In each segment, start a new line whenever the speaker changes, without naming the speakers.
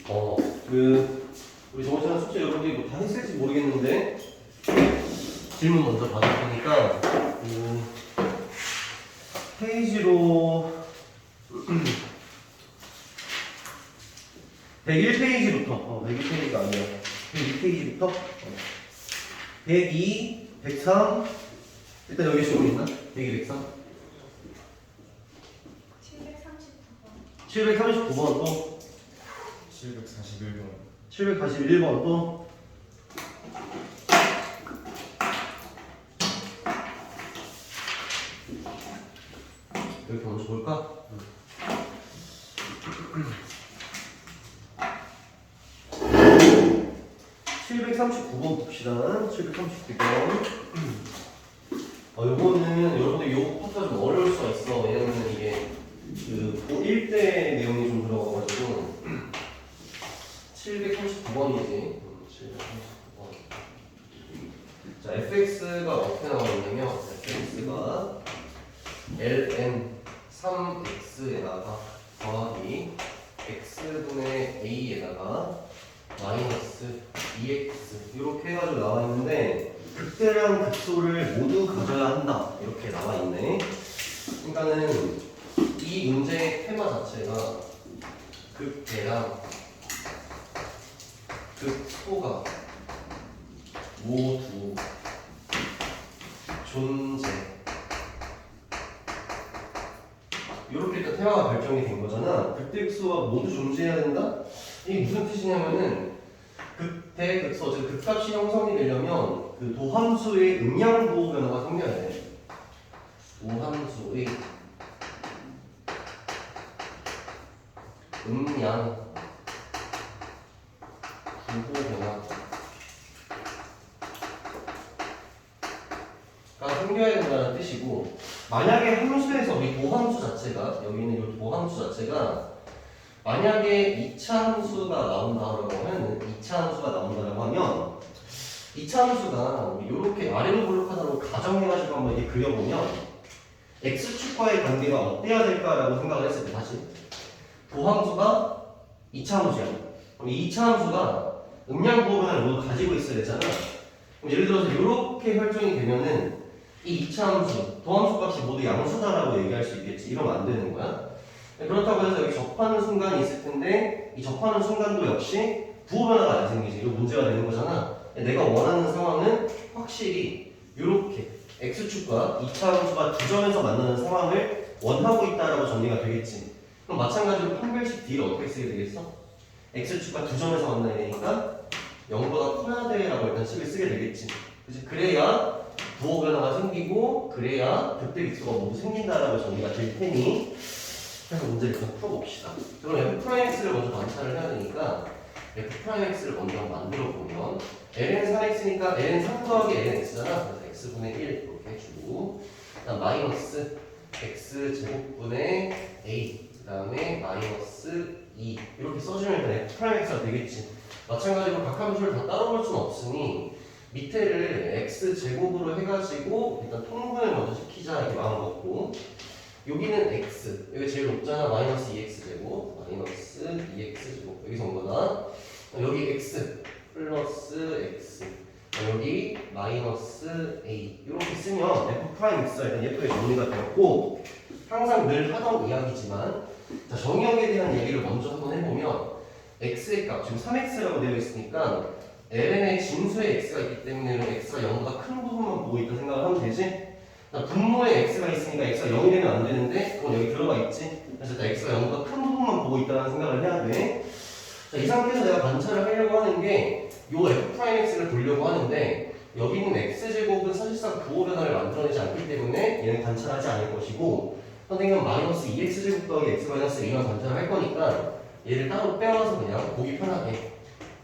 우리 저번 시간 숙제 여러분들이 뭐 다 했을지 모르겠는데 질문 먼저 받을 테니까 페이지로 101페이지부터 101페이지가 아니에요. 101페이지부터 102, 103 일단 여기 적고 있나? 102, 103 739번 또
741번
741번 또 여기 먼저 볼까? 739번 봅시다. 739번. 요거는 여러분들 요 파트가 좀 어려울 수가 있어. 왜냐면 이게 그 고1 때 내용이 좀 들어가가지고 739번이지. 739번. 자, fx가 어떻게 나와 있냐면 fx가 ln 3x에다가 더하기 x분의 a에다가 마이너스 2x 이렇게 해가지고 나와 있는데 극대량 극소를 모두 가져야 한다 이렇게 나와 있네. 그러니까는 이 문제의 테마 자체가 극대량 극소가 모두 존재 이렇게 일단 테마가 결정이 된 거잖아. 극대극소가 모두 존재해야 된다? 이게 무슨 뜻이냐면은 극대, 극소, 즉 극값이 형성이 되려면 그 도함수의 음양보호 변화가 생겨야 돼. 도함수의 음양 부호 변화가 생겨야 된다는 뜻이고, 만약에 함수에서 이 도함수 자체가 여기 있는 이 도함수 자체가 만약에 2차 함수가 나온다라고 하면 2차 함수가 나온다라고 하면 2차 함수가 이렇게 아래로 블록하다로 가정해가지고 한번 이렇게 그려보면 x축과의 관계가 어때야 될까라고 생각을 했을 때 다시 도함수가 2차 함수야. 그럼 이 2차 함수가 음양 부호변을 모두 가지고 있어야 되잖아. 그럼 예를 들어서 이렇게 설정이 되면은 이 2차 함수, 도함수 값이 모두 양수다라고 얘기할 수 있겠지. 이러면 안 되는 거야. 그렇다고 해서 여기 접하는 순간이 있을 텐데 이 접하는 순간도 역시 부호 변화가 안 생기지. 이거 문제가 되는 거잖아. 내가 원하는 상황은 확실히 이렇게 x축과 2차 함수가 두 점에서 만나는 상황을 원하고 있다라고 정리가 되겠지. 그럼 마찬가지로 판별식 D를 어떻게 쓰게 되겠어? x축과 두 점에서 만나야 되니까 0보다 커야 돼라고 일단 식을 쓰게 되겠지. 그치? 그래야 부호 변화가 생기고 그래야 극대극소가 모두 생긴다라고 정리가 될 테니 그래서 문제를 일단 풀어봅시다. 그럼 f'x를 먼저 관찰을 해야 되니까 f'x를 먼저 만들어 보면 ln 3x니까 ln 3 더하기 ln x잖아. 그래서 x분의 1 이렇게 해주고 그다음 마이너스 x제곱분의 a 그 다음에 마이너스 2 이렇게 써주면 일단 f'x가 되겠지. 마찬가지로 각 함수를 다 따로 볼 수는 없으니 밑에를 x제곱으로 해가지고 일단 통분을 먼저 시키자 이렇게 마음 먹고 여기는 x, 여기 제일 높잖아. 마이너스 2x제곱, 마이너스 2x제곱 여기서 온 거다. 여기 x 플러스 x, 여기 마이너스 a 이렇게 쓰면 f'x가 일단 예쁘게 정리가 되었고 항상 늘 하던 이야기지만 자, 정의역에 대한 얘기를 먼저 한번 해보면 x의 값, 지금 3x라고 되어 있으니까 ln의 진수의 x가 있기 때문에 x가 0보다 큰 부분만 보고 있다 생각을 하면 되지. 분모에 x가 있으니까 x가 0이 되면 안 되는데 그건 여기 들어가 있지. 그래서 일단 x가 0보다 큰 부분만 보고 있다는 생각을 해야 돼. 자, 이 상태에서 내가 관찰을 하려고 하는 게 요 f'x를 보려고 하는데 여기 있는 x제곱은 사실상 부호 변화를 만들어내지 않기 때문에 얘는 관찰하지 않을 것이고 선생님은 마이너스 2x제곱 더하기 x 마이너스 2만 관찰을 할 거니까 얘를 따로 빼와서 그냥 보기 편하게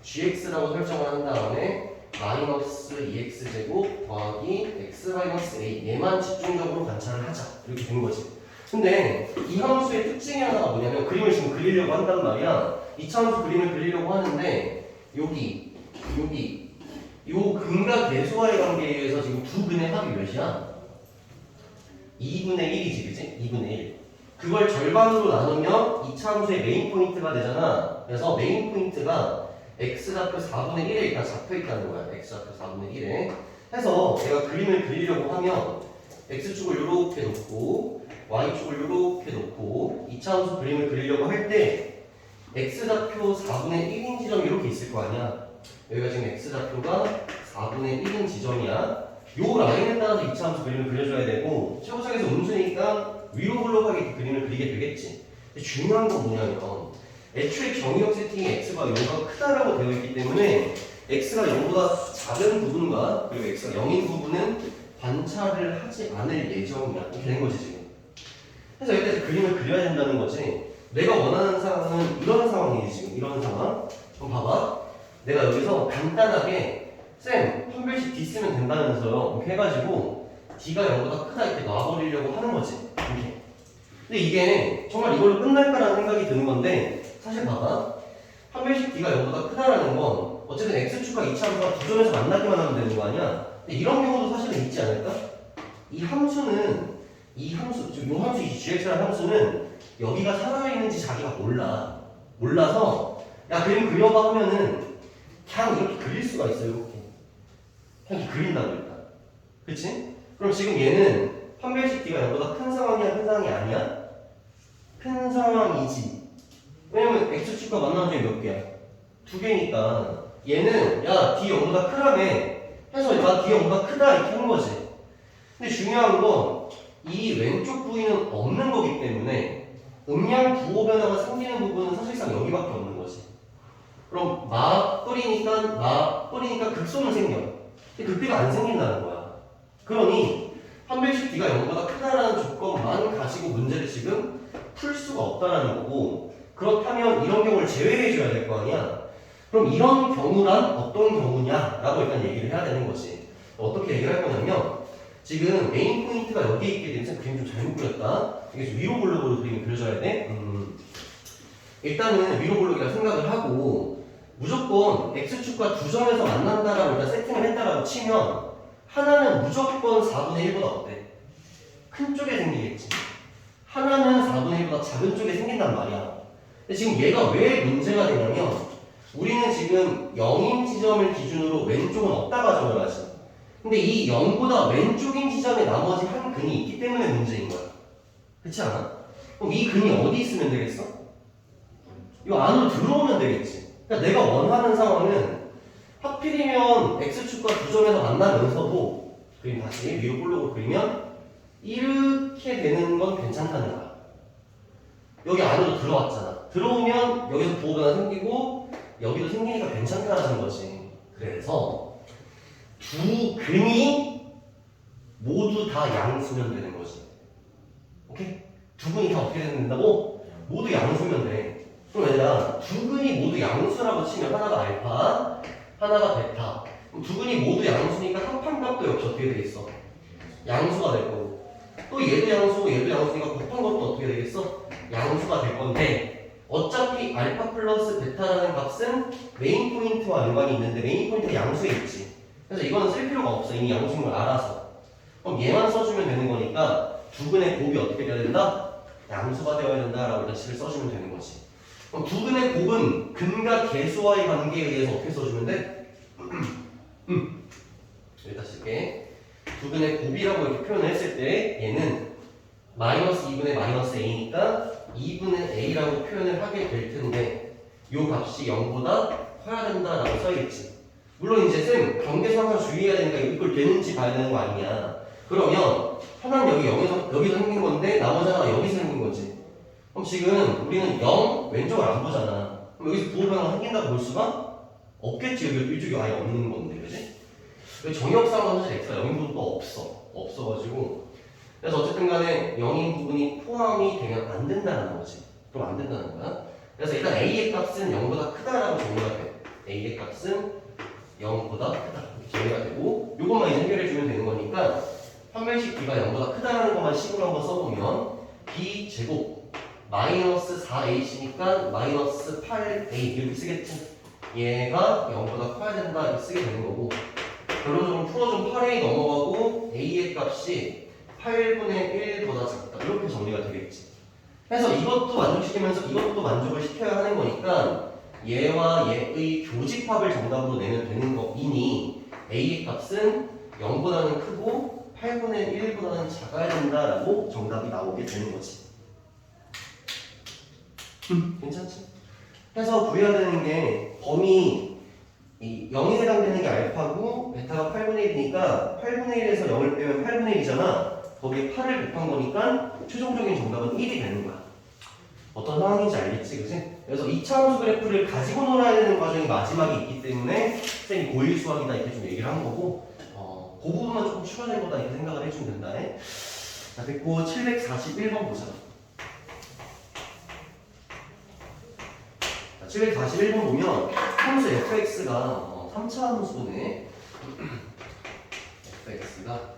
gx라고 설정을 한 다음에 마이너스 2x제곱 더하기 x 마이너스 a 얘만 집중적으로 관찰을 하자 이렇게 되는 거지. 근데 이 함수의 특징이 하나가 뭐냐면 그림을 지금 그리려고 한단 말이야. 2차 함수 그림을 그리려고 하는데 여기 요 근과 계수와의 관계에 의해서 지금 두 근의 합이 몇이야? 2분의 1이지 그치? 2분의 1 그걸 절반으로 나누면 2차 함수의 메인 포인트가 되잖아. 그래서 메인 포인트가 x좌표 4분의 1에 일단 잡혀있다는 거야. x좌표 4분의 1에 해서 내가 그림을 그리려고 하면 x축을 이렇게 놓고 y축을 이렇게 놓고 2차 함수 그림을 그리려고 할 때 x좌표 4분의 1인 지점이 이렇게 있을 거 아니야. 여기가 지금 x좌표가 4분의 1인 지점이야. 요 라인에 따라서 2차 함수 그림을 그려줘야 되고 최고상에서 음수니까 위로 블록하게 그림을 그리게 되겠지. 근데 중요한 건 뭐냐면 애초에 정의역 세팅이 x가 0보다 크다라고 되어 있기 때문에 x가 0보다 작은 부분과 그리고 x가 0인 부분은 관찰을 하지 않을 예정이야. 이렇게 된 거지 지금. 그래서 여기까지 그림을 그려야 된다는 거지. 내가 원하는 상황은 이런 상황이지 지금. 이런 상황. 그럼 봐봐. 내가 여기서 간단하게 쌤 판별식 D 쓰면 된다면서요. 이렇게 해가지고 D가 0보다 크다 이렇게 놔버리려고 하는 거지. 이렇게. 근데 이게 정말 이걸로 끝날까라는 생각이 드는 건데 사실 봐봐. 판별식 D가 0보다 크다라는 건 어쨌든 X축과 2차 함수가 두 점에서 만나기만 하면 되는 거 아니야? 근데 이런 경우도 사실은 있지 않을까? 이 함수는 이 함수, 이 함수, 이 gx라는 함수는 여기가 살아있는지 자기가 몰라. 몰라서 야 그림 그려봐 하면은 그냥 이렇게 그릴 수가 있어. 이렇게 그냥 이렇게 그린다고 일단. 그치? 그럼 지금 얘는 판별식 D가 0보다 큰 상황이야? 큰 상황이 아니야? 큰 상황이지. 왜냐면 X축과 만나는 점이 몇 개야? 두 개니까 얘는 야 D 0보다 크라며 해서 나 D 0보다 크다 이렇게 한 거지. 근데 중요한 건 이 왼쪽 부위는 없는 거기 때문에 음량 부호 변화가 생기는 부분은 사실상 여기밖에 없는 거지. 그럼 마 뿌리니까 극소는 생겨. 근데 극비가 안 생긴다는 거야. 그러니 판별식 D가 0보다 크다라는 조건만 가지고 문제를 지금 풀 수가 없다라는 거고, 그렇다면 이런 경우를 제외해 줘야 될 거 아니야. 그럼 이런 경우란 어떤 경우냐라고 일단 얘기를 해야 되는 거지. 어떻게 얘기를 할 거냐면 지금 메인 포인트가 여기에 있게 되면 그림 좀 잘못 그렸다. 이게 좀 위로 블록으로 그림이 그려져야 돼. 일단은 위로 블록이라 생각을 하고 무조건 x축과 두 점에서 만난다라고 일단 세팅을 했다라고 치면 하나는 무조건 4분의 1보다 어때? 큰 쪽에 생기겠지. 하나는 4분의 1보다 작은 쪽에 생긴단 말이야. 근데 지금 얘가 왜 문제가 되냐면 우리는 지금 0인 지점을 기준으로 왼쪽은 없다 가정을 하지. 근데 이 0보다 왼쪽인 지점에 나머지 한 근이 있기 때문에 문제인 거야. 그렇지 않아? 그럼 이 근이 어디 있으면 되겠어? 이 안으로 들어오면 되겠지. 그러니까 내가 원하는 상황은 하필이면 x축과 두 점에서 만나면서도 그림 다시 위로 볼록으로 그리면 이렇게 되는 건 괜찮다는 거야. 여기 안으로 들어왔잖아. 들어오면 여기서 부호가 생기고 여기도 생기니까 괜찮다는 거지. 그래서 두 근이 모두 다 양수면 되는 거지. 오케이? 두 근이 다 어떻게 된다고? 모두 양수면 돼. 그럼 얘들아, 두 근이 모두 양수라고 치면 하나가 알파, 하나가 베타. 그럼 두 근이 모두 양수니까 합한값도 역시 어떻게 되겠어? 양수가 될 거고. 또 얘도 양수고 얘도 양수니까 곱한 것도 어떻게 되겠어? 양수가 될 건데 어차피 알파 플러스 베타라는 값은 메인 포인트와 연관이 있는데 메인 포인트가 양수에 있지. 그래서 이거는 쓸 필요가 없어. 이미 양수인 걸 알아서. 그럼 얘만 써주면 되는 거니까 두 근의 곱이 어떻게 돼야 된다? 양수가 되어야 된다라고 일단 식을 써주면 되는 거지. 그럼 두 근의 곱은 근과 개수와의 관계에 의해서 어떻게 써주면 돼? 여기다 쓸게. 두 근의 곱이라고 이렇게 표현을 했을 때 얘는 마이너스 2분의 마이너스 a니까 2분의 a라고 표현을 하게 될 텐데 요 값이 0보다 커야 된다라고 써야겠지. 물론 이제 쌤 경계수 항상 주의해야 되니까 이걸 되는지 봐야 되는 거 아니냐. 그러면 하나는 여기서 생긴 건데 나머지 하나가 여기서 생긴 거지. 그럼 지금 우리는 0 왼쪽을 안 보잖아. 그럼 여기서 부호 변화가 생긴다고 볼 수가 없겠지. 이쪽이 아예 없는 건데, 그지? 정의역상은 사실 x가 0인 부분도 없어가지고. 그래서 어쨌든 간에 0인 부분이 포함이 되면 안 된다는 거지. 그럼 안 된다는 거야. 그래서 일단 a의 값은 0보다 크다라고 정의가 돼. a의 값은 0보다 크다. 이렇게 정의가 되고 이것만 이제 해결해주면 되는 거니까 판별식 b가 0보다 크다라는 것만 식으로 한번 써보면 b 제곱 마이너스 4ac니까 마이너스 8a 이렇게 쓰겠지. 얘가 0보다 커야 된다 이렇게 쓰게 되는 거고 결론적으로 풀어준 8a 넘어가고 a의 값이 8분의 1보다 작다 이렇게 정리가 되겠지. 해서 이것도 만족시키면서 이것도 만족을 시켜야 하는 거니까 얘와 얘의 교집합을 정답으로 내면 되는 거이니 A의 값은 0보다는 크고 8분의 1보다는 작아야 된다라고 정답이 나오게 되는 거지. 괜찮지? 해서 구해야 되는 게 범위 이 0에 해당되는 게 알파고 베타가 8분의 1이니까 8분의 1에서 0을 빼면 8분의 1이잖아. 거기에 8을 곱한 거니까 최종적인 정답은 1이 되는 거야. 어떤 상황인지 알겠지, 그치? 그래서 2차 함수 그래프를 가지고 놀아야 되는 과정이 마지막에 있기 때문에 쌤이 고일 수학이다 이렇게 좀 얘기를 한 거고 그 부분만 조금 추가된 거다 이렇게 생각을 해주면 된다. 자, 됐고 741번 보자. 741번 보면 함수 fx가 3차 함수네. fx가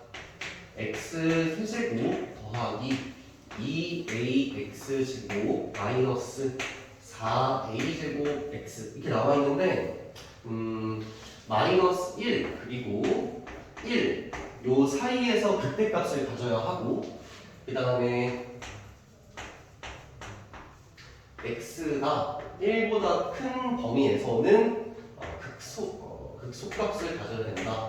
x 세제곱 더하기 2ax 제곱 마이너스 4a제곱 x 이렇게 나와 있는데 마이너스 1 그리고 1 요 사이에서 극대값을 가져야 하고 그 다음에 x가 1보다 큰 범위에서는 극소값을 가져야 된다.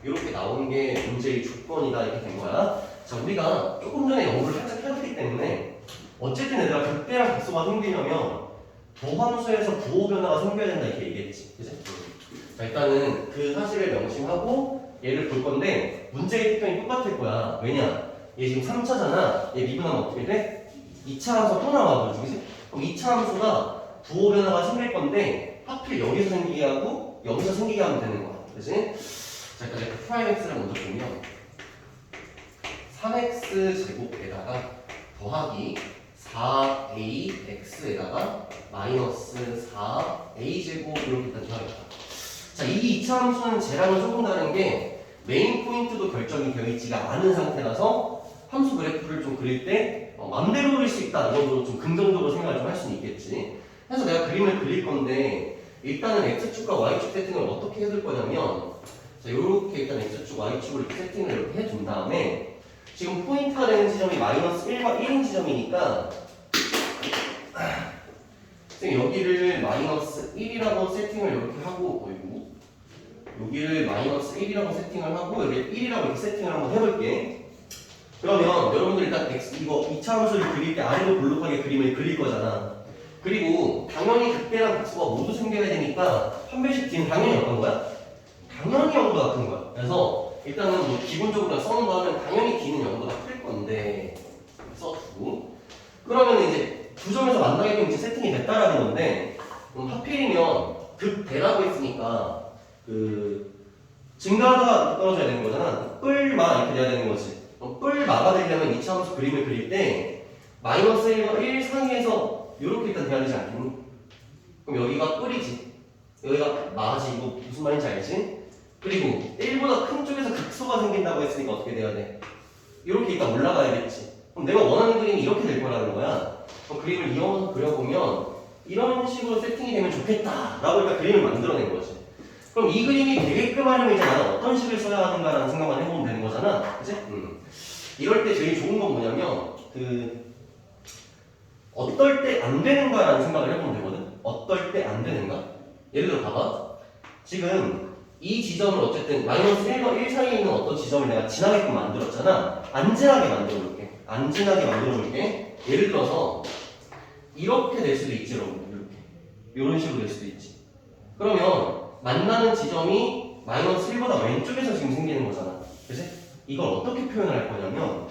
이렇게 나온 게 문제의 조건이다 이렇게 된 거야. 자, 우리가 조금 전에 연구를 살짝 해봤기 때문에 어쨌든 얘들아 극대랑 극소가 생기려면 도함수에서 부호 변화가 생겨야 된다 이렇게 얘기했지, 그치? 자, 일단은 그 사실을 명심하고 얘를 볼 건데 문제의 특징이 똑같을 거야. 왜냐? 얘 지금 3차잖아. 얘 미분하면 어떻게 돼? 2차 함수 또 나와, 그치? 그럼 2차 함수가 부호 변화가 생길 건데 하필 여기서 생기게 하고 여기서 생기게 하면 되는 거야, 그치? 자, 일단 f'x를 먼저 보면 3x 제곱에다가 더하기 4ax에다가 마이너스 4a 제곱 이렇게 일단 더하겠다. 자, 이 2차 함수는 쟤랑은 조금 다른 게 메인 포인트도 결정이 되어 있지가 않은 상태라서 함수 그래프를 좀 그릴 때 맘대로 그릴 수 있다. 이정도로 좀 긍정적으로 생각을 좀 할 수는 있겠지. 그래서 내가 그림을 그릴 건데 일단은 x축과 y축 세팅을 어떻게 해둘 거냐면 자, 요렇게 일단 x축, y축을 이렇게 세팅을 이렇게 해준 다음에 지금 포인트가 되는 지점이 마이너스 1과 1인 지점이니까 여기를 마이너스 1이라고 세팅을 이렇게 하고 여기를 마이너스 1이라고 세팅을 하고 여기 1이라고 이렇게 세팅을 한번 해볼게. 그러면 여러분들 일단 이거 2차 함수를 그릴 때 아래로 볼록하게 그림을 그릴 거잖아. 그리고 당연히 극대랑 극소가 모두 생겨야 되니까 판별식 D는 당연히 어떤 거야? 당연히 0보다 큰 거야. 그래서 일단은 뭐 기본적으로 써는 거 하면 당연히 D는 0보다 클 건데 써두고 그러면 이제 두 점에서 만나게 되면 이제 세팅이 됐다라는 건데 하필이면 극대라고 했으니까 증가하다가 떨어져야 되는 거잖아. 뿔마 이렇게 돼야 되는 거지. 뿔마가 되려면 2차 함수 그림을 그릴 때 마이너스 1과 1 사이에서 이렇게 일단 돼야 되지 않겠니? 그럼 여기가 뿔이지. 여기가 마지. 이거 무슨 말인지 알지? 그리고 1보다 큰 쪽에서 극소가 생긴다고 했으니까 어떻게 돼야 돼? 이렇게 일단 올라가야겠지. 그럼 내가 원하는 그림이 이렇게 될 거라는 거야. 그럼 그림을 이어서 그려보면 이런 식으로 세팅이 되면 좋겠다 라고 일단 그림을 만들어낸 거지. 그럼 이 그림이 되게끔 하려면 이제 나는 어떤 식을 써야 하는가라는 생각만 해보면 되는 거잖아. 그치? 이럴 때 제일 좋은 건 뭐냐면 어떨 때 안 되는가라는 생각을 해보면 되거든. 어떨 때 안 되는가? 예를 들어 봐봐. 지금 이 지점을 어쨌든 마이너스 1과 1 사이에 있는 어떤 지점을 내가 지나게끔 만들었잖아. 안 지나게 만들어 볼게. 안 지나게 만들어 볼게. 예를 들어서 이렇게 될 수도 있지, 여러분. 이렇게. 이런 식으로 될 수도 있지. 그러면 만나는 지점이 마이너스 1보다 왼쪽에서 지금 생기는 거잖아. 그치? 이걸 어떻게 표현을 할 거냐면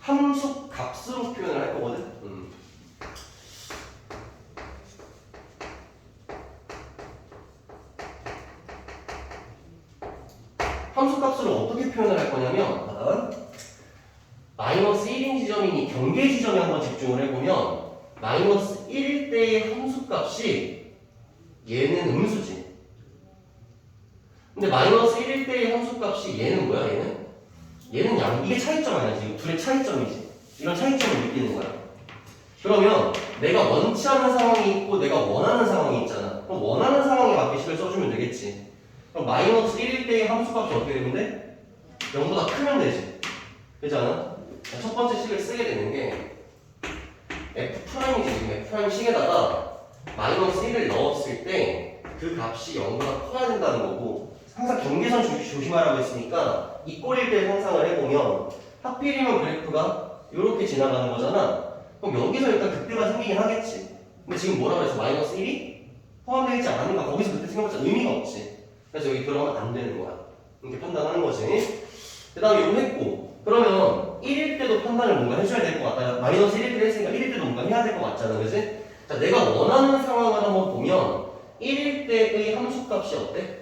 함수 값으로 표현을 할 거거든. 함수 값으로 어떻게 표현을 할 거냐면 마이너스 1인 지점이니 경계 지점에 한번 집중을 해보면 마이너스 1일 때의 함수 값이 얘는 음수지. 근데 마이너스 1일 때의 함수 값이 얘는 뭐야? 얘는 양. 이게 차이점 아니야. 지금 둘의 차이점이지. 이런 차이점을 느끼는 거야. 그러면 내가 원치 않는 상황이 있고 내가 원하는 상황이 있잖아. 그럼 원하는 상황에 맞게 식을 써주면 되겠지. 그럼 마이너스 1일 때의 함수값이 어떻게 되면 돼? 0보다 크면 되지. 그렇지 않아? 첫 번째 식을 쓰게 되는 게 F'이지 지금 F' 식에다가 마이너스 1을 넣었을 때 그 값이 0보다 커야 된다는 거고 항상 경계선 조심하라고 했으니까 이 꼴일 때 상상을 해보면 하필이면 그래프가 이렇게 지나가는 거잖아. 그럼 여기서 일단 그때가 생기긴 하겠지. 근데 지금 뭐라고 했어? 마이너스 1이 포함되어 있지 않으니까 거기서 그때 생각보다 의미가 없지. 그래서 여기 들어가면 안 되는 거야. 이렇게 판단하는 거지. 그 다음에 이거 했고 그러면 1일 때도 판단을 뭔가 해줘야 될 것 같다. 마이너스 1일 때 했으니까 1일 때도 뭔가 해야 될 것 같잖아. 그지? 자, 내가 원하는 상황을 한번 보면 1일 때의 함수값이 어때?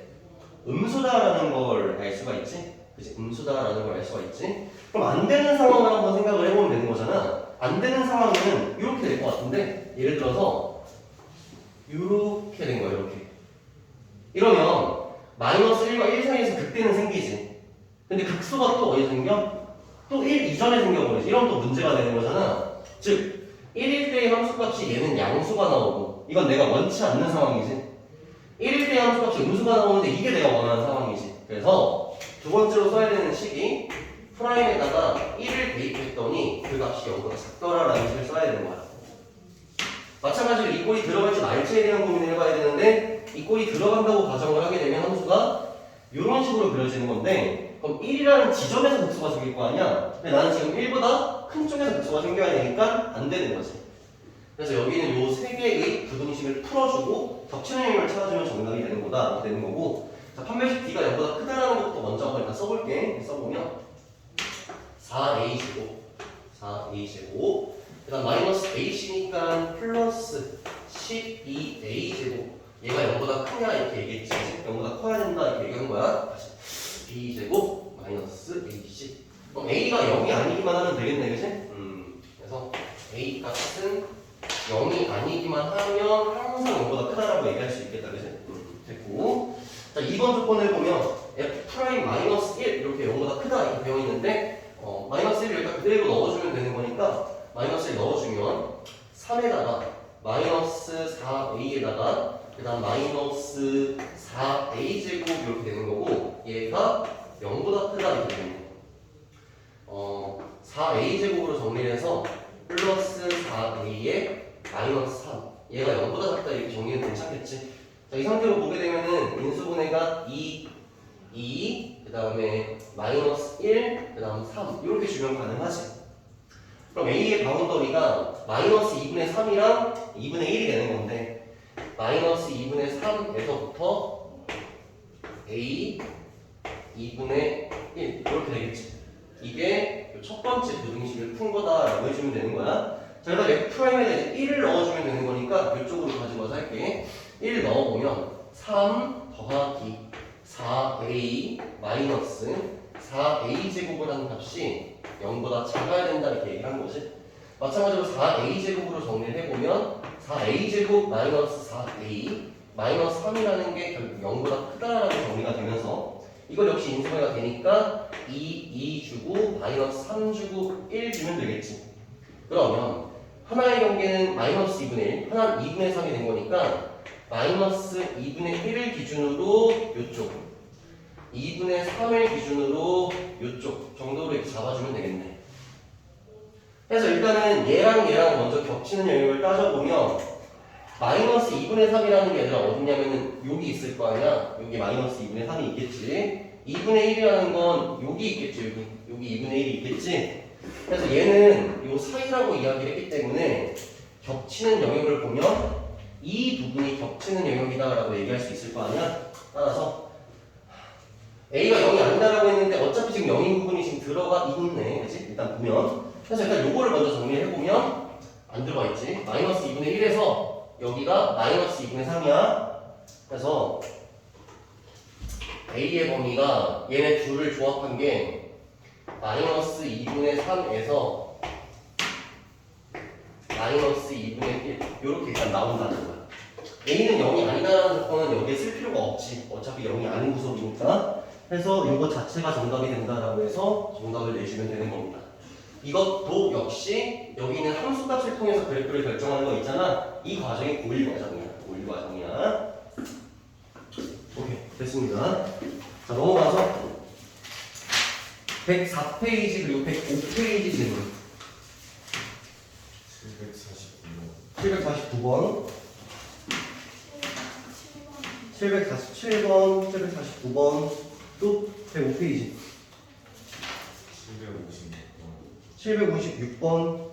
음수다라는 걸 알 수가 있지? 그치? 음수다라는 걸 알 수가 있지? 그럼 안 되는 상황을 한번 생각을 해보면 되는 거잖아. 안 되는 상황은 이렇게 될 것 같은데 예를 들어서 이렇게 된 거야. 이렇게 이러면 마이너스 1과 1 사이에서 극대는 생기지. 근데 극소가 또 어디서 생겨? 또 1 이전에 생겨버리지. 이러면 또 문제가 되는 거잖아. 즉 1일 때의 함수값이 얘는 양수가 나오고 이건 내가 원치 않는 상황이지. 1일 때의 함수값이 음수가 나오는데 이게 내가 원하는 상황이지. 그래서 두 번째로 써야 되는 식이 프라임에다가 1을 대입했더니 그 값이 0보다 작더라라는 식을 써야 되는 거야. 마찬가지로 이 꼴이 들어갈지 말지에 대한 고민을 해봐야 되는데 이 꼴이 들어간다고 가정을 하게 되면 함수가 이런 식으로 그려지는 건데 그럼 1이라는 지점에서 극소가 생길 거 아니야? 근데 나는 지금 1보다 큰 쪽에서 극소가 생겨야 되니까 안 되는 거지. 그래서 여기는 요 세 개의 부등식을 풀어주고 겹치는 형을 찾아주면 정답이 되는 거다. 이렇게 되는 거고 자, 판별식 D가 0보다 크다라는 것도 먼저 한번 일단 써볼게. 써보면 4A제곱 4A제곱 그 다음 마이너스 AC니까 플러스 12A제곱 얘가 0보다 크냐 이렇게 얘기했지. 0보다 커야 된다 이렇게 얘기한 거야. 다시 B제곱 마이너스 AC 그럼 A가 0이 아니기만 하면 되겠네. 그치? 그래서 A 값은 0이 아니기만 하면 항상 0보다 크다라고 얘기할 수 있겠다. 그치? 됐고 자 2번 조건을 보면 F' 마이너스 1 이렇게 0보다 크다 이렇게 되어 있는데 마이너스 1을 일단 그대로 넣어주면 되는 거니까 마이너스 1 넣어주면 3에다가 마이너스 4a에다가 그 다음 마이너스 4a제곱 이렇게 되는 거고 얘가 0보다 크다 이렇게 되는 거예요. 4a제곱으로 정리를 해서 플러스 4a에 마이너스 3 얘가 0보다 작다 이렇게 정리는 괜찮겠지? 자, 이 상태로 보게 되면은 인수분해가 2, 그 다음에 마이너스 1, 그 다음 3 이렇게 주면 가능하지. 그럼 A의 바운더리가 마이너스 2분의 3이랑 2분의 1이 되는 건데 마이너스 2분의 3에서부터 A 2분의 1 이렇게 되겠지. 이게 첫 번째 부등식을 푼 거다라고 해주면 되는 거야. 자, 그다음 F'에다 이제 1을 넣어주면 되는 거니까 이쪽으로 가지고 와서 할게. 1 넣어보면 3 더하기 4A 마이너스 4A 제곱을 하는 값이 0보다 작아야 된다 이렇게 얘기한 거지. 마찬가지로 4A 제곱으로 정리를 해보면 4A 제곱 마이너스 4A 마이너스 3이라는 게 결국 0보다 크다라고 정리가 되면서 이걸 역시 인수분해가 되니까 2 주고 마이너스 3 주고 1 주면 되겠지. 그러면 하나의 경계는 마이너스 2분의 1, 하나는 2분의 3이 된 거니까 마이너스 2분의 1을 기준으로 요쪽 2분의 3을 기준으로 요쪽 정도로 이렇게 잡아주면 되겠네. 그래서 일단은 얘랑 먼저 겹치는 영역을 따져보면 마이너스 2분의 3이라는 게 얘들아 어딨냐면은 여기 있을 거 아니야. 여기 마이너스 2분의 3이 있겠지. 2분의 1이라는 건 여기 있겠지. 여기 2분의 1이 있겠지. 그래서 얘는 요 사이라고 이야기를 했기 때문에 겹치는 영역을 보면 이 부분이 겹치는 영역이다라고 얘기할 수 있을 거 아니야. 따라서 A가 0이 아니다라고 했는데 어차피 지금 0인 부분이 지금 들어가 있네. 그치? 일단 보면. 그래서 일단 요거를 먼저 정리를 해보면 안 들어가 있지. 마이너스 2분의 1에서 여기가 마이너스 2분의 3이야. 그래서 A의 범위가 얘네 둘을 조합한 게 마이너스 2분의 3에서 마이너스 2분의 1 이렇게 일단 나온다는 거야. A는 0이 아니다라는 조건은 여기에 쓸 필요가 없지. 어차피 0이 아닌 구석이니까. 그래서 이거 자체가 정답이 된다라고 해서 정답을 내주면 되는 겁니다. 이것도 역시 여기 있는 함수값을 통해서 그래프를 결정하는 거 있잖아. 이 과정이 고일 과정이야. 고일 과정이야. 오케이, 됐습니다. 자, 넘어가서 104페이지 그리고 105페이지 질문.
749번
749번, 747번, 749번, 또 105페이지,
756번.
756번,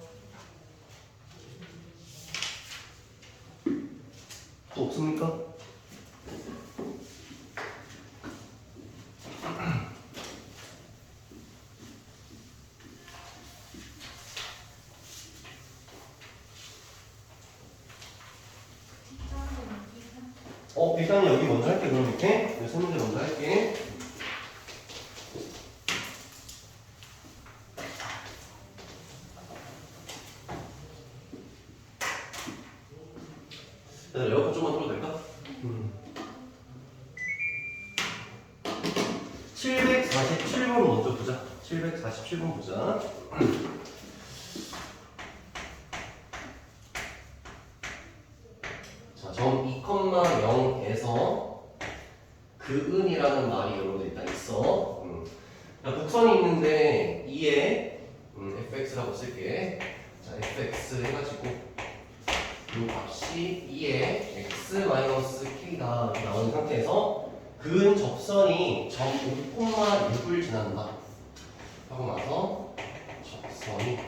또 없습니까? 일단 여기 먼저 할게. 그럼 이렇게 세 문제 먼저 할게. 에어컨 좀만 틀어도 될까? 747번 먼저 보자. 747번 보자. 자, 점 2,0에서 그은이라는 말이 여러분 일단 있어. 자, 곡선이 있는데 2에 fx라고 쓸게. 자, fx 해가지고 이 값이 2에 x-k다 이렇게 나오는 상태에서 근 접선이 점 5,6을 지난다 하고 나서 접선이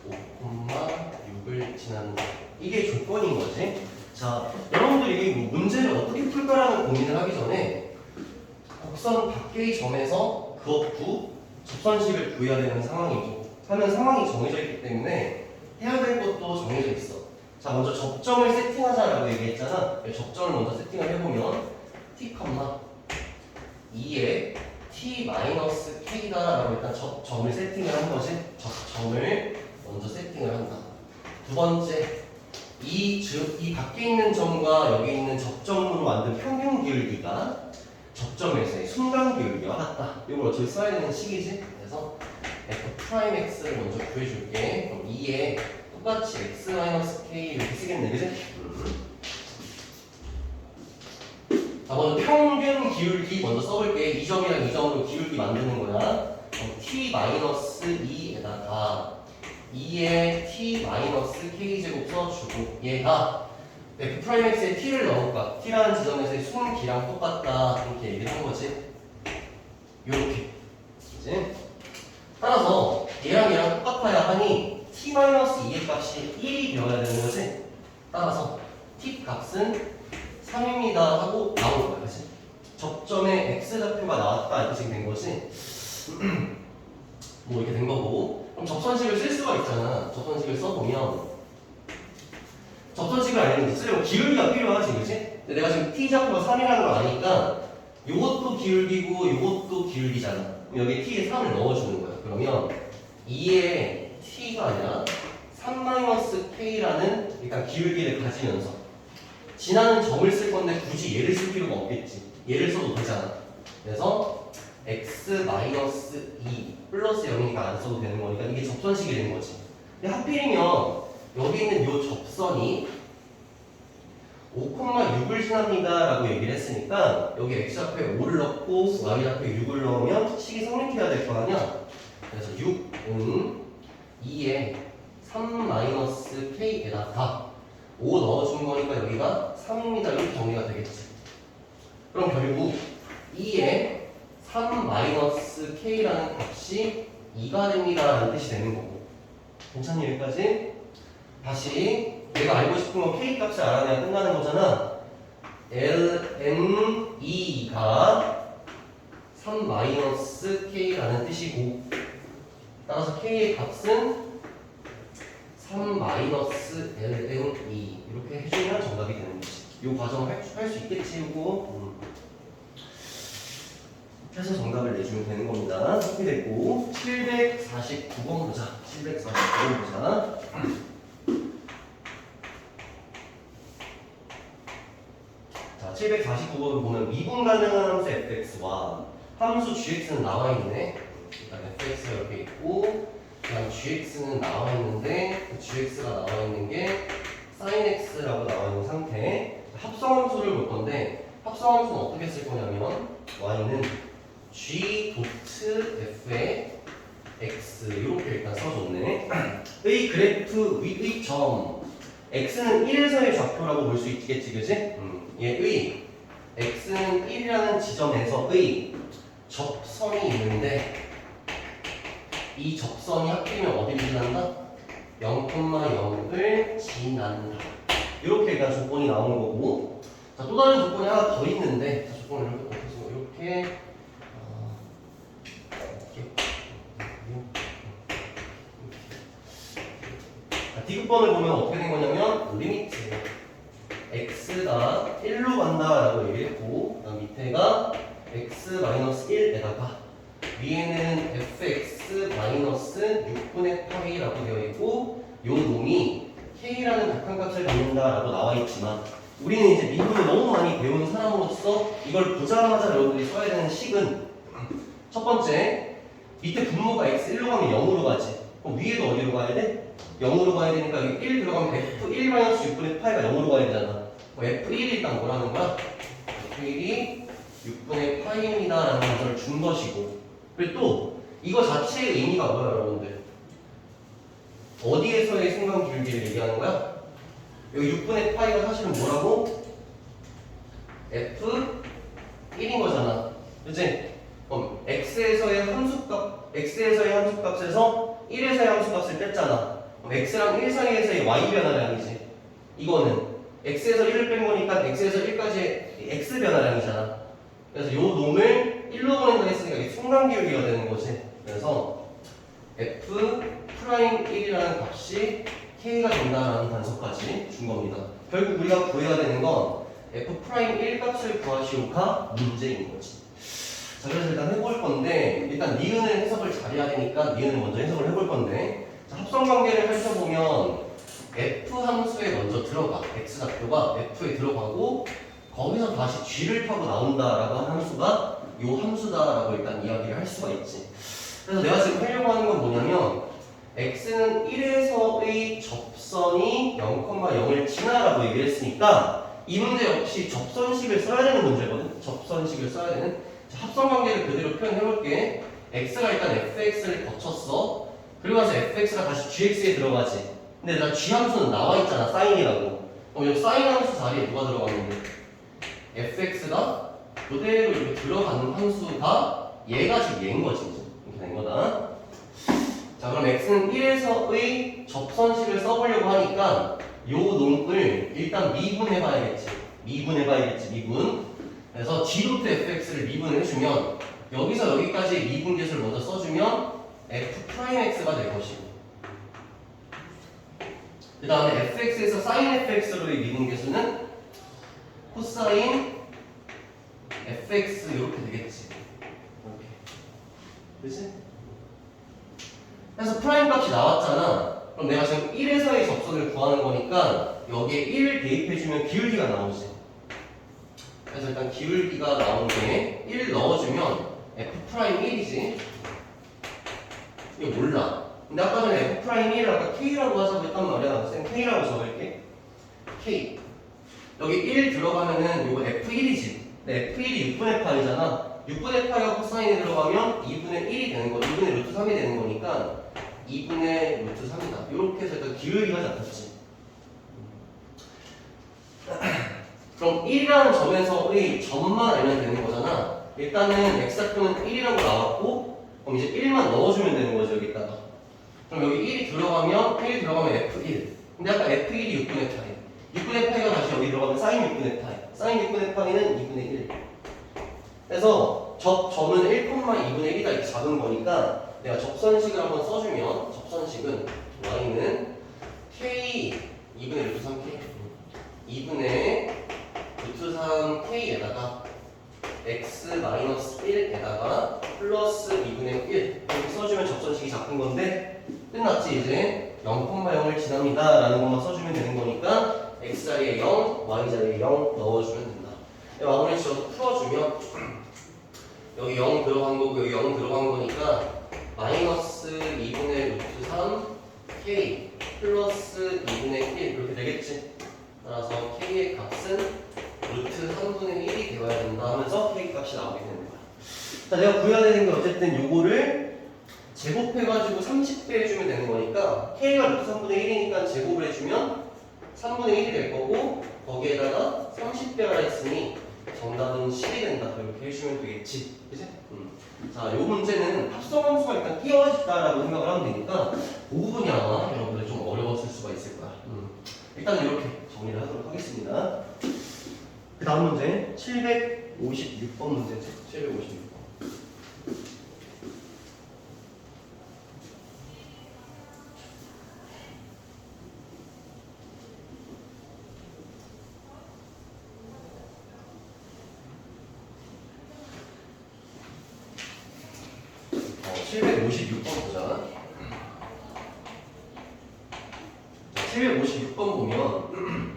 5,6을 지난다. 이게 조건인 거지. 자, 여러분들이 뭐 문제를 어떻게 풀까라는 고민을 하기 전에 곡선 밖의 점에서 그것도 접선식을 구해야 되는 상황이고 하는 상황이 정해져 있기 때문에 해야 될 것도 정해져 있어. 자, 먼저 접점을 세팅하자라고 얘기했잖아. 접점을 먼저 세팅을 해보면 t, 2에 t-k다라고 일단 접점을 세팅을 한 거지. 접점을 먼저 세팅을 한다. 두 번째, 이 밖에 있는 점과 여기 있는 접점으로 만든 평균 기울기가 접점에서의 순간 기울기와 같다. 이걸 어차피 써야 되는 식이지. 그래서 f'x를 먼저 구해줄게. 그럼 2에 똑같이 x-k 이렇게 쓰겠네, 그지? 자, 먼저 평균 기울기 먼저 써볼게. 이 점이랑 이 점으로 기울기 만드는 거야. 그럼 t-2에다가 2에 t-k제곱 써주고 얘가 f'x에 t를 넣을까? t라는 지점에서의 순기랑 똑같다 이렇게 얘기를 한 거지. 요렇게 그치? 따라서 얘랑 똑같아야 하니 t-2의 값이 1이 되어야 되는 거지. 따라서 t 값은 3입니다 하고 나온 거야, 그치? 접점에 x좌표가 나왔다 이렇게 지금 된 거지. 뭐 이렇게 된 거고. 그럼 접선식을 쓸 수가 있잖아. 접선식을 써보면 접선식을 알려면 쓰려면 기울기가 필요하지, 그치? 근데 내가 지금 t좌표가 3이라는 걸 아니까 요것도 기울기고 요것도 기울기잖아. 그럼 여기 t에 3을 넣어주는 거야. 그러면 2의 t가 아니라 3-k라는 일단 기울기를 가지면서 지나는 점을 쓸 건데 굳이 얘를 쓸 필요가 없겠지. 얘를 써도 되잖아. 그래서 x-2 플러스 0이니까 안 써도 되는 거니까 이게 접선식이 되는 거지. 근데 하필이면 여기 있는 요 접선이 5,6을 지납니다 라고 얘기를 했으니까 여기 x좌표에 5를 넣고 y좌표에 6을 넣으면 식이 성립해야 될 거 아니야. 그래서 6은 2에 3-k에다가 5 넣어준 거니까 여기가 3입니다 이렇게 정리가 되겠지. 그럼 결국 2에 3-k라는 값이 2가 됩니다 라는 뜻이 되는 거고. 괜찮니 여기까지? 다시 내가 알고 싶은 건 k 값을 알아내야 끝나는 거잖아. ln2가 3-k라는 뜻이고 따라서 k의 값은 3-ln2 이렇게 해주면 정답이 되는 거지. 이 과정을 할 수 있겠지 이거. 해서 정답을 내주면 되는 겁니다. 이렇게 됐고 749번 보자. 749번 보자. 자, 749번을 보면 미분 가능한 함수 fx와 함수 gx는 나와 있네. 일단 fx가 이렇게 있고 그다음 gx는 나와 있는데 그 gx가 나와 있는 게 sin x라고 나와 있는 상태. 합성함수를 볼 건데 합성함수는 어떻게 쓸 거냐면 y는 g 도트 f의 x 이렇게 일단 써줬네. 의 그래프 위의 점 x는 1에서의 좌표라고 볼 수 있겠지, 그지? 얘의 x는 1이라는 지점에서의 접선이 있는데 이 접선이 하필이면 어디를 지난다? 0,0을 지난다. 이렇게 일단 조건이 나오는 거고, 자, 또 다른 조건이 하나 더 있는데, 자, 조건을 이렇게 디귿번을 보면 어떻게 된 거냐면 리미트 x가 1로 간다라고 얘기했고, 그다음 밑에가 x-1에다가 위에는 fx-6분의 8이라고 되어 있고, 요 놈이 k라는 극한값을 갖는다라고 나와 있지만 우리는 이제 미분을 너무 많이 배운 사람으로서 이걸 보자마자 여러분들이 써야 되는 식은 첫 번째, 밑에 분모가 x 1로 가면 0으로 가지. 그럼 위에도 어디로 가야 돼? 0으로 가야 되니까 여기 1 들어가면 f1-6분의 8가 0으로 가야 되잖아. f1이 일단 뭐라는 거야? f1이 6분의 8입니다 라는 것을 준 것이고, 그리고 또 이거 자체의 의미가 뭐야 여러분들? 어디에서의 순간 기울기를 얘기하는 거야? 여기 6분의 8가 사실은 뭐라고? f1인 거잖아. 그치? 그럼 x에서의 함수값에서 1에서의 함수값을 뺐잖아. 그럼 x랑 1 사이에서의 y 변화량이지. 이거는 x에서 1을 뺀 거니까 x에서 1까지의 x 변화량이잖아. 그래서 요 놈을 1로 보낸다 했으니까 이게 순간기울기가 되는 거지. 그래서 f'1이라는 값이 k가 된다라는 단서까지 준 겁니다. 결국 우리가 구해야 되는 건 f'1 값을 구하시오가 문제인 거지. 자, 그래서 일단 해볼 건데, 일단 니은을 해석을 잘해야 되니까 니은을 먼저 해석을 해볼 건데, 자, 합성관계를 펼쳐보면 f 함수에 먼저 들어가, x 좌표가 f에 들어가고 거기서 다시 g를 타고 나온다라고 하는 함수가 요 함수다라고 일단 이야기를 할 수가 있지. 그래서 내가 지금 하려고 하는 건 뭐냐면 x는 1에서의 접선이 0,0을 지나라고 얘기를 했으니까 이 문제 역시 접선식을 써야 되는 문제거든. 접선식을 써야 되는. 자, 합성관계를 그대로 표현해볼게. x가 일단 fx를 거쳤어. 그리고 나서 fx가 다시 gx에 들어가지. 근데 나 g 함수는 나와 있잖아. 사인이라고. 그럼 여기 사인 함수 자리에 누가 들어갔는데? fx가 그대로 이렇게 들어가는 함수가 얘가 지금 얘인 거지. 이렇게 된 거다. 자, 그럼 x는 1에서의 접선식을 써보려고 하니까 요 놈을 일단 미분해봐야겠지. 미분. 그래서 g.fx를 미분을 해주면 여기서 여기까지 미분계수를 먼저 써주면 f'x가 될 것이고, 그 다음에 fx에서 sin fx로의 미분계수는 코사인 fx 이렇게 되겠지. 이렇게. 그치? 그래서 프라임 값이 나왔잖아. 그럼 내가 지금 1에서의 접선을 구하는 거니까 여기에 1을 대입해주면 기울기가 나오지. 그래서 일단 기울기가 나온 게 1 넣어주면 f'1이지. 이거 몰라. 근데 아까 전에 f'1을 아까 k라고 하자고 했단 말이야. 쌤 k라고 적을게. k. 여기 1 들어가면은 이거 f1이지. 근데 f1이 6분의 8이잖아. 6분의 8가 코사인에 들어가면 2분의 1이 되는 거, 2분의 루트 3이 되는 거니까 2분의 루트 3이다. 이렇게 해서 일단 기울기가 잡혔지. 그럼 1이라는 점에서의 점만 알면 되는 거잖아. 일단은 x좌표는 1이라고 나왔고, 그럼 이제 1만 넣어주면 되는 거죠, 여기다가. 그럼 여기 1이 들어가면, 1 들어가면 f1. 근데 아까 f1이 6분의 8. 6분의 8가 다시 여기 들어가면 sin 6분의 8. sin 6분의 8는 2분의 1. 그래서 점은 1,2분의 1이다 이렇게 잡은 거니까 내가 접선식을 한번 써주면 접선식은 y는 k 2분의 루트 3k 2분의 루트 3k에다가 x-1에다가 플러스 2분의 1 이렇게 써주면 접선식이 잡힌 건데 끝났지. 이제 0,0을 지납니다 라는 것만 써주면 되는 거니까 x 자리에 0, y 자리에 0 넣어주면 된다. 마무리 지어서 풀어주면 여기 0 들어간 거고 여기 0 들어간 거니까 마이너스 2분의 루트 3 k 플러스 2분의 1 이렇게 되겠지. 따라서 k의 값은 루트 3분의 1이 되어야 된다 하면서 k 값이 나오게 되는 거야. 자, 내가 구해야 되는 게 어쨌든 요거를 제곱해가지고 30배 해주면 되는 거니까 k가 루트 3분의 1이니까 제곱을 해주면 3분의 1이 될 거고 거기에다가 30배라 했으니 정답은 10이 된다. 이렇게 해주면 되겠지. 그치? 자, 요 문제는 합성함수가 일단 끼어 있다라고 생각을 하면 되니까 그 부분이 아마 여러분들 좀 어려웠을 수가 있을 거야. 일단 이렇게 정리를 하도록 하겠습니다. 그 다음 문제 756번 문제지. 756번. 어, 756번 보자. 756번 보면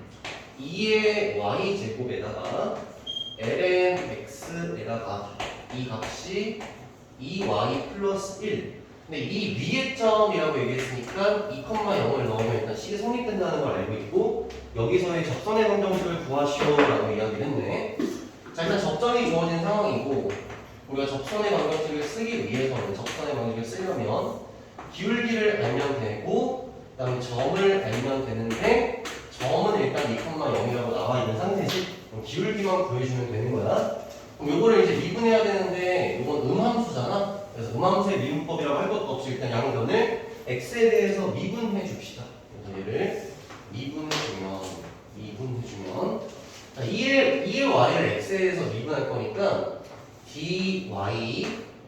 2의 y제곱에다가 ln x에다가 이 값이 2y 플러스 1. 근데 이 위의 점이라고 얘기했으니까 2,0을 넣으면 일단 식이 성립된다는 걸 알고 있고 여기서의 접선의 방정식을 구하시오라고 이야기를 했네. 자, 일단 접점이 주어진 상황이고 우리가 접선의 방정식을 쓰기 위해서는 접선의 방정식을 쓰려면 기울기를 알면 되고 그 다음에 점을 알면 되는데 점은 일단 2,0이라고 나와 있는 상태지. 그럼 기울기만 구해주면 되는 거야. 그럼 요거를 이제 미분해야 되는데 이건 음함수잖아. 그래서 음함수의 미분법이라고 할 것도 없이 일단 양변을 x에 대해서 미분해 줍시다. 그래서 얘를 미분해주면 자, 2의 y를 x에 대해서 미분할 거니까 dy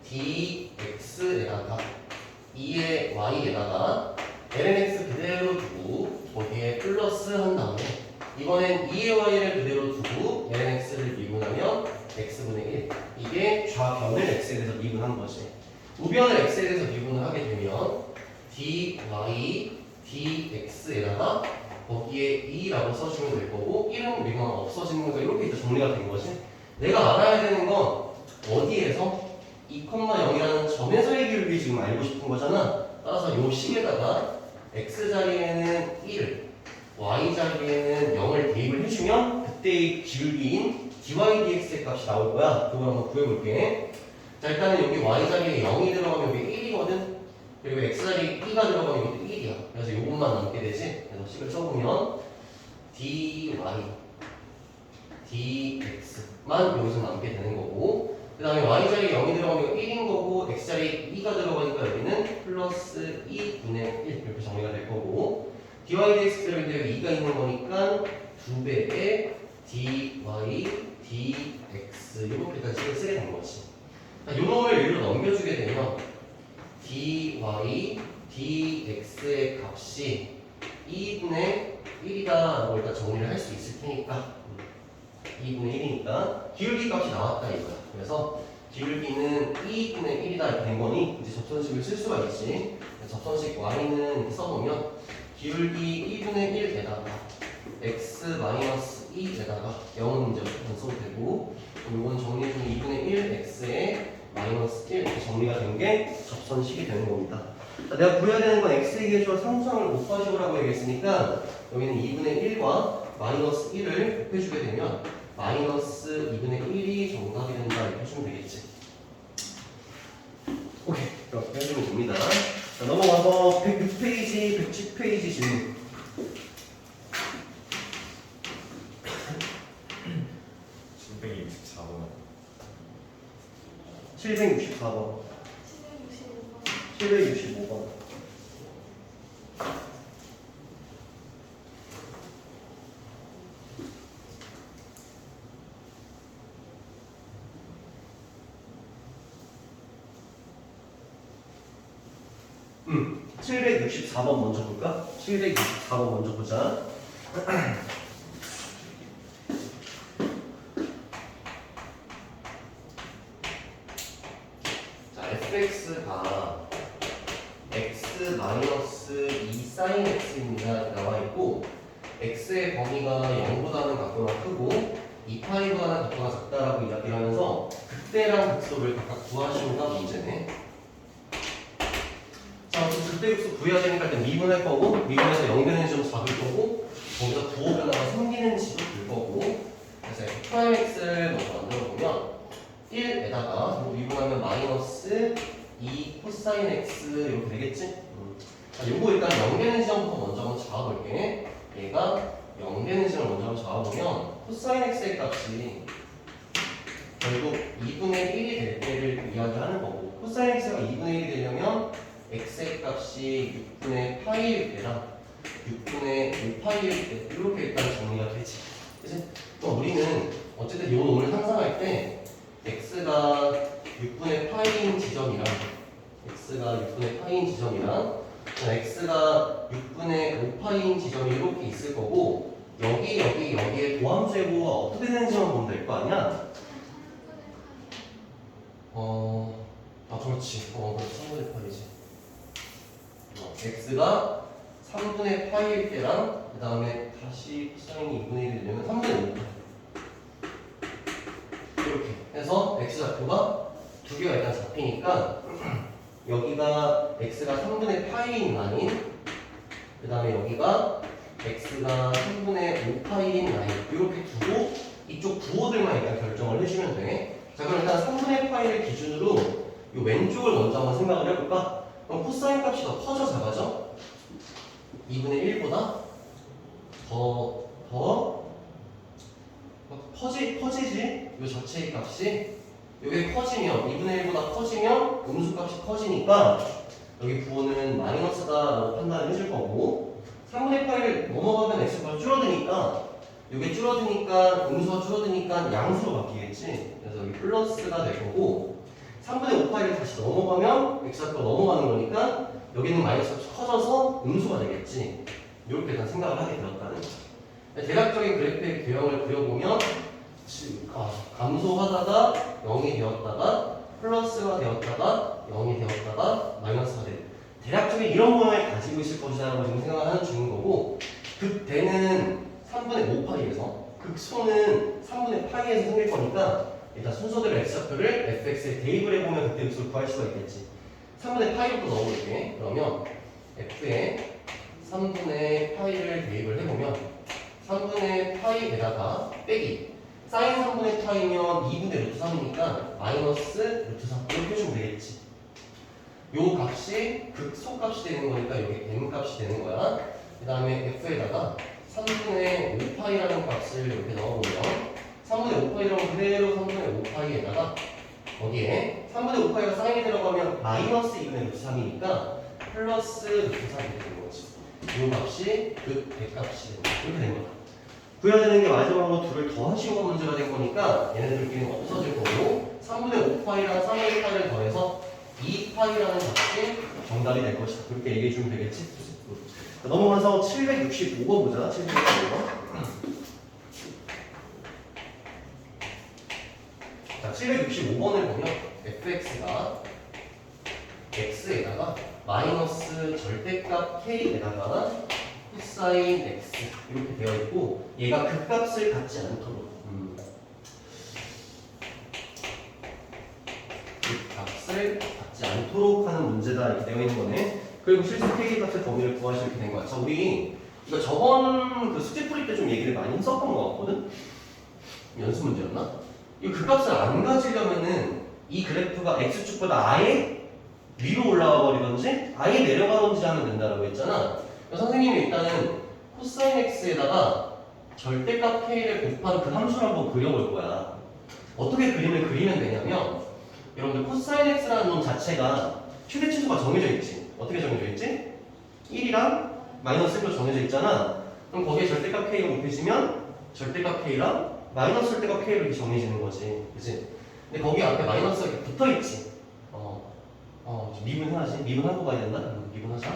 dx에다가 2의 y에다가 lnx 그대로 두고 거기에 플러스 한 다음에 이번엔 2의 y를 그대로 두고 lnx를 미분하면 x분의 1 이게 좌변을 x에 대해서 미분한 거지. 우변을 x에 대해서 미분을 하게 되면 dy dx에다가 거기에 2라고 써주면 될 거고 1은 미분하면 없어지는 거니까 이렇게 이제 정리가 된 거지. 내가 알아야 되는 건 어디에서 2,0이라는 점에서의 기울기 지금 알고 싶은 거잖아. 따라서 요 식에다가 x자리에는 1을 y자리에는 0을 대입을 해주면 그때의 기울기인 dy dx의 값이 나올 거야. 그걸 한번 구해볼게. 자, 일단은 여기 y자리에 0이 들어가면 여기 1이거든. 그리고 x자리에 2가 들어가면 이것도 1이야. 그래서 요것만 남게 되지. 그래서 식을 써보면 dy dx만 여기서 남게 되는 거고 그 다음에 y자리에 0이 들어가면 1인 거고 x자리에 2가 들어가니까 여기는 플러스 2분의 1 이렇게 정리가 될 거고 dy dx인데 여기 2가 있는 거니까 2배의 dy dx 이렇게까지 식을 쓰게 된 거지. 이 놈을 일로 넘겨주게 되면 dy dx의 값이 2분의 1이다라고 일단 정리를 할 수 있을 테니까 2분의 1이니까 기울기 값이 나왔다 이거야. 그래서 기울기는 2분의 1이다 이렇게 된 거니 이제 접선식을 쓸 수가 있지. 접선식 y는 이렇게 써보면 기울기 2분의 1에다가 x-2에다가 0은 이제 안 써도 되고 이건 정리해주면 2분의 1 x에 마이너스 1 이렇게 정리가 된 게 접선식이 되는 겁니다. 자, 내가 구해야 되는 건 x에 계시와 상수항을 곱하시오라고 얘기했으니까 여기는 2분의 1과 마이너스 1을 곱해주게 되면 마이너스 2분의 1이 정답이 된다 이렇게 해주면 되겠지. 오케이, 이렇게 해주면 됩니다. 자, 넘어가서 106페이지, 110페이지 질문. 764번. 765번. 음, 764번 먼저 볼까? 764번 먼저 보자. 자, fx가 x-2 sin x입니다. 나와 있고 x의 범위가 0보다는 각도가 크고 2파이보다는 각도가 작다라고 이야기를 하면서 극대랑 극소를 각각 구하시오가 문제네. 자, 극대 극소 구해야 되니까 일단 미분할 거고 미분해서 0 되는 좀 잡을 거고 거기서 부호 변화가 생기는지도 볼 거고 그래서 f'x를 먼저 만들어 보면 1에다가 미분하면 마이너스 2 코사인 x 이렇게 되겠지? 자, 요거 일단 0 되는 지점부터 먼저 한번 잡아볼게. 얘가 0 되는 지점을 먼저 한번 잡아보면 코사인 x의 값이 결국 2분의 1이 될 때를 이야기하는 거고, 코사인 x가 2분의 1이 되려면 x의 값이 6분의 파이일 때랑 6분의 5파이일 때 이렇게 일단 정리가 되지. 그치? 그럼 우리는 어쨌든 이 오늘 상상할 때 x가 6분의 파이인 지점이랑 x가 6분의 5파이인 지점이 이렇게 있을 거고, 여기에 도함수의 부호가 어떻게 되는지만 보면 될 거 아니야? 그렇지. 그렇지. 3분의 파이지. x가 3분의 파이일 때랑 그 다음에 다시 코사인이 2분의 1이 되면 3분의 5파이. 이렇게 해서 x좌표가 두 개가 일단 잡히니까 여기가 x가 3분의 파이인 라인, 그 다음에 여기가 x가 3분의 5파이인 라인, 이렇게 두고 이쪽 부호들만 일단 결정을 해주면 돼. 자, 그럼 일단 3분의 파이를 기준으로 이 왼쪽을 먼저 한번 생각을 해볼까? 그럼 코사인 값이 더 커져 작아져? 2분의 1보다 더 커지지? 이 자체의 값이 이게 커지면 2분의 1보다 커지면 음수값이 커지니까 여기 부호는 마이너스다라고 판단을 해줄 거고, 3분의 파이를 넘어가면 x가 줄어드니까 이게 줄어드니까 음수가 줄어드니까 양수로 바뀌겠지. 그래서 여기 플러스가 될 거고, 3분의 5파이를 다시 넘어가면 x가 넘어가는 거니까 여기는 마이너스가 커져서 음수가 되겠지. 이렇게 일단 생각을 하게 되었다는 거야. 대략적인 그래프의 교형을 그려보면 감소하다가 0이 되었다가 플러스가 되었다가 0이 되었다가 마이너스가 돼. 대략적인 이런 모양을 가지고 있을 것이라고 지금 생각을 하는 중인 거고, 극대는 3분의 5파이에서 극소는 3분의 파이에서 생길 거니까 일단 순서대로 x좌표를 fx에 대입을 해보면 그때 x를 구할 수가 있겠지. 3분의 파이부터 넣어볼게. 그러면 f에 3분의 파이를 대입을 해보면 3분의 파이에다가 빼기 사인 3분의 파이면 2분의 루트 3이니까 마이너스 루트 3 이렇게 해주면 되겠지. 요 값이 극소값이 되는 거니까 여기 m 값이 되는 거야. 그 다음에 f에다가 3분의 5파이라는 값을 이렇게 넣어보면 3분의 5파이라면 그대로 3분의 5파이에다가 거기에 3분의 5파이가 사인이 들어가면 마이너스 2분의 루트 3이니까 플러스 루트 3이 되는 거지. 이 값이 극 100값이 이렇게 된 거다. 구해야 되는 게 마지막으로 둘을 더하시고 문제가 된 거니까 얘네들끼리는 없어질 거고, 3분의 5파이랑 3분의 1파이를 더해서 2파이라는 값이 정답이 될 것이다. 그렇게 얘기해 주면 되겠지? 넘어가서 765번 보자. 765번. 자, 765번을 보면 fx가 x에다가 마이너스 절대값 k에다가 코사인 x 이렇게 되어 있고, 얘가 극값을 갖지 않도록 극값을 갖지 않도록 하는 문제다 이렇게 되어 있는 거네. 그리고 실수 k 값의 범위를 구하시면 이렇게 된 거야. 자, 우리 이거 저번 그 숙제 풀이 때 좀 얘기를 많이 했었던 것 같거든. 연습 문제였나? 이 극값을 안 가지려면은 이 그래프가 x축보다 아예 위로 올라와 버리던지 아예 내려가던지 하면 된다라고 했잖아. 선생님이 일단은 코사인 x에다가 절대값 k를 곱한 그 함수를 한번 그려볼 거야. 어떻게 그림을 그리면 되냐면, 여러분들 코사인 x라는 놈 자체가 최대치수가 정해져 있지. 어떻게 정해져 있지? 1이랑 마이너스 1로 정해져 있잖아. 그럼 거기에 절대값 k가 곱해지면 절대값 k랑 마이너스 절대값 k로 이렇게 정해지는 거지. 그치? 근데 거기 앞에 마이너스가 이렇게 붙어 있지. 미분해야지. 미분하고 가야 된다. 미분하자.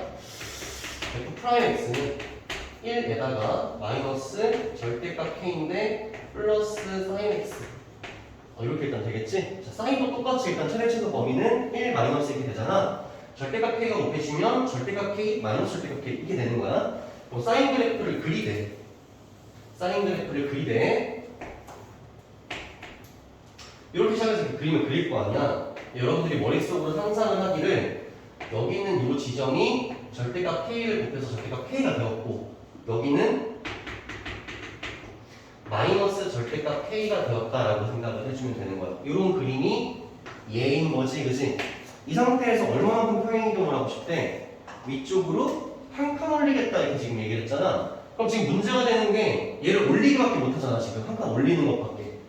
f 프라임 x는 1에다가 마이너스 절대값 k인데 플러스 사인 x. 이렇게 일단 되겠지? 자, 사인도 똑같이 일단 최대치수 범위는 1 마이너스 이렇게 되잖아. 절대값 k가 곱해지면 절대값 k 마이너스 절대값 k 이게 되는 거야. 그럼 사인 그래프를 그리되 이렇게 시작해서 그림을 그릴 거 아니야. 여러분들이 머릿속으로 상상을 하기를 여기 있는 이 지점이 절대값 k를 곱해서 절대값 k가 되었고, 여기는 마이너스 절대값 k가 되었다라고 생각을 해주면 되는 거야. 이런 그림이 얘인 거지, 그치? 이 상태에서 얼마만큼 평행 이동을 하고 싶대? 위쪽으로 한 칸 올리겠다 이렇게 지금 얘기를 했잖아. 그럼 지금 문제가 되는 게 얘를 올리기밖에 못하잖아. 지금 한 칸 올리는 것밖에.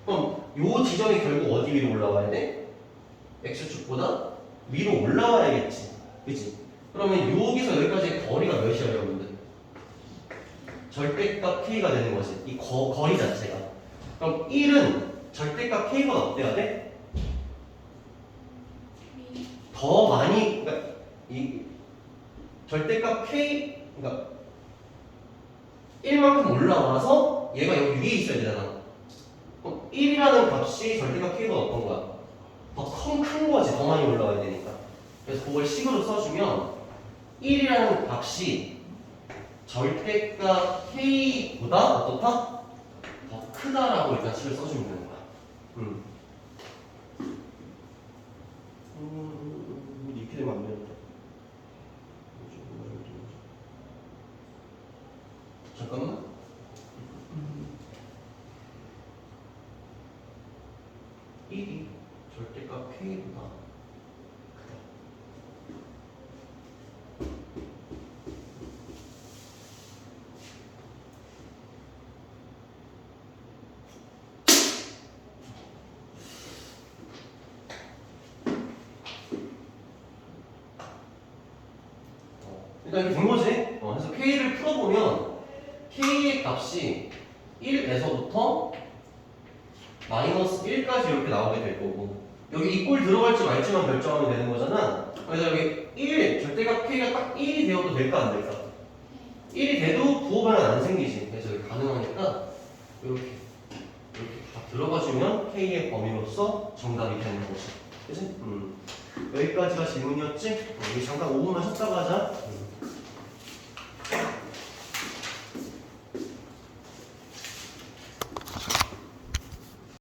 그럼 요 지점이 결국 어디 위로 올라와야 돼? x축보다 위로 올라와야겠지. 그치? 그러면 여기서 여기까지의 거리가 몇이야 여러분들? 절대값 k가 되는 거지. 이 거리 자체가. 그럼 1은 절대값 k보다 어때야 돼? 더 많이, 그러니까 이 절대값 k, 그러니까 1만큼 올라와서 얘가 여기 위에 있어야 되잖아. 그럼 1이라는 값이 절대값 k보다 어떤 거야? 더 큰 거지. 더 많이 올라와야 되니까. 그래서 그걸 식으로 써주면 1이라는 값이 절대값 k보다 어떻다? 더 크다라고 일단 식을 써주면 되는 거야. 이렇게 되면 안 되는데. 잠깐만. 1이 절대값 k보다 크다. 일단 이렇게 된 거지. 그래서 k를 풀어보면 k의 값이 1에서부터 마이너스 1까지 이렇게 나오게 될 거고, 여기 이 꼴 들어갈지 말지만 결정하면 되는 거잖아. 그래서 여기 1 절대값 k가 딱 1이 되어도 될까 안 될까? 1이 돼도 부호 변화 안 생기지. 그래서 여기 가능하니까 이렇게 다 들어가주면 k의 범위로서 정답이 되는 거지. 그치? 여기까지가 질문이었지? 여기 잠깐 5분만 쉬었다가 하자.